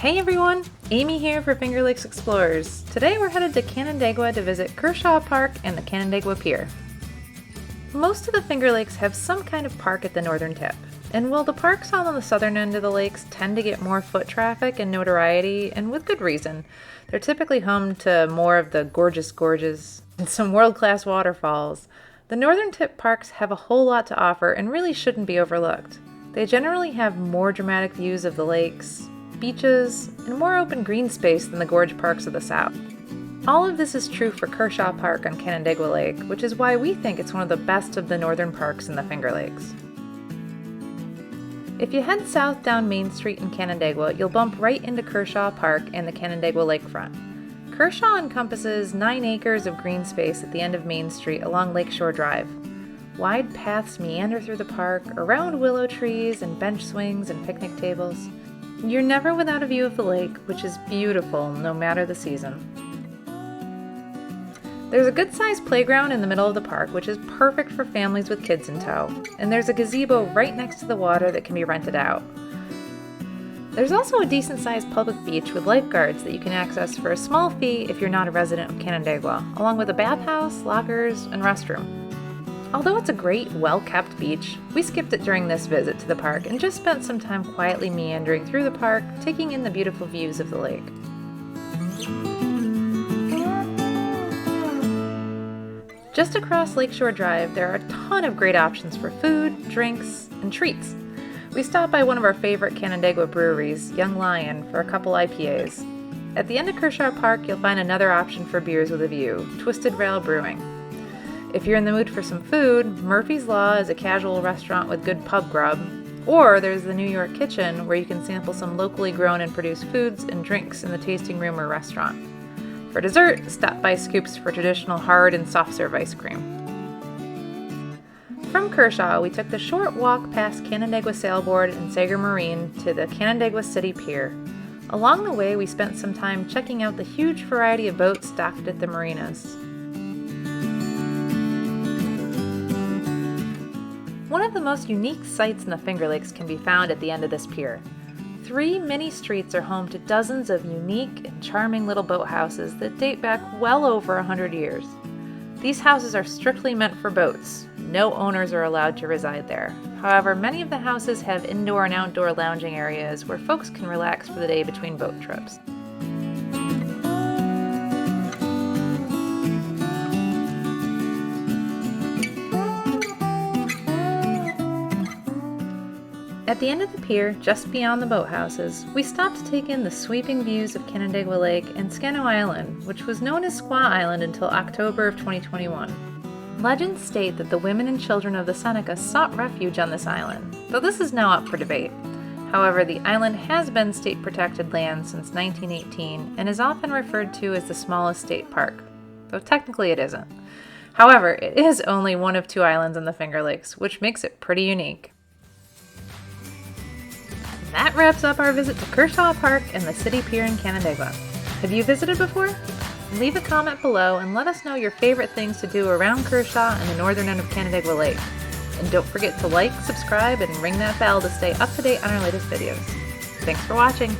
Hey everyone, Amy here for Finger Lakes Explorers. Today we're headed to Canandaigua to visit Kershaw Park and the Canandaigua Pier. Most of the Finger Lakes have some kind of park at the northern tip, and while the parks on the southern end of the lakes tend to get more foot traffic and notoriety, and with good reason, they're typically home to more of the gorgeous gorges and some world-class waterfalls. The northern tip parks have a whole lot to offer and really shouldn't be overlooked. They generally have more dramatic views of the lakes, beaches, and more open green space than the gorge parks of the south. All of this is true for Kershaw Park on Canandaigua Lake, which is why we think it's one of the best of the northern parks in the Finger Lakes. If you head south down Main Street in Canandaigua, you'll bump right into Kershaw Park and the Canandaigua Lakefront. Kershaw encompasses 9 acres of green space at the end of Main Street along Lakeshore Drive. Wide paths meander through the park, around willow trees and bench swings and picnic tables. You're never without a view of the lake, which is beautiful no matter the season. There's a good-sized playground in the middle of the park, which is perfect for families with kids in tow, and there's a gazebo right next to the water that can be rented out. There's also a decent-sized public beach with lifeguards that you can access for a small fee if you're not a resident of Canandaigua, along with a bathhouse, lockers, and restroom. Although it's a great, well-kept beach, we skipped it during this visit to the park and just spent some time quietly meandering through the park, taking in the beautiful views of the lake. Just across Lakeshore Drive, there are a ton of great options for food, drinks, and treats. We stopped by one of our favorite Canandaigua breweries, Young Lion, for a couple IPAs. At the end of Kershaw Park, you'll find another option for beers with a view, Twisted Rail Brewing. If you're in the mood for some food, Murphy's Law is a casual restaurant with good pub grub, or there's the New York Kitchen where you can sample some locally grown and produced foods and drinks in the tasting room or restaurant. For dessert, stop by Scoops for traditional hard and soft serve ice cream. From Kershaw, we took the short walk past Canandaigua Sailboard and Sager Marine to the Canandaigua City Pier. Along the way, we spent some time checking out the huge variety of boats docked at the marinas. One of the most unique sights in the Finger Lakes can be found at the end of this pier. 3 mini streets are home to dozens of unique and charming little boathouses that date back well over 100 years. These houses are strictly meant for boats. No owners are allowed to reside there. However, many of the houses have indoor and outdoor lounging areas where folks can relax for the day between boat trips. At the end of the pier, just beyond the boathouses, we stopped to take in the sweeping views of Canandaigua Lake and Squaw Island, which was known as Squaw Island until October of 2021. Legends state that the women and children of the Seneca sought refuge on this island, though this is now up for debate. However, the island has been state protected land since 1918 and is often referred to as the smallest state park, though technically it isn't. However, it is only one of 2 islands in the Finger Lakes, which makes it pretty unique. That wraps up our visit to Kershaw Park and the City Pier in Canandaigua. Have you visited before? Leave a comment below and let us know your favorite things to do around Kershaw and the northern end of Canandaigua Lake. And don't forget to like, subscribe, and ring that bell to stay up to date on our latest videos. Thanks for watching!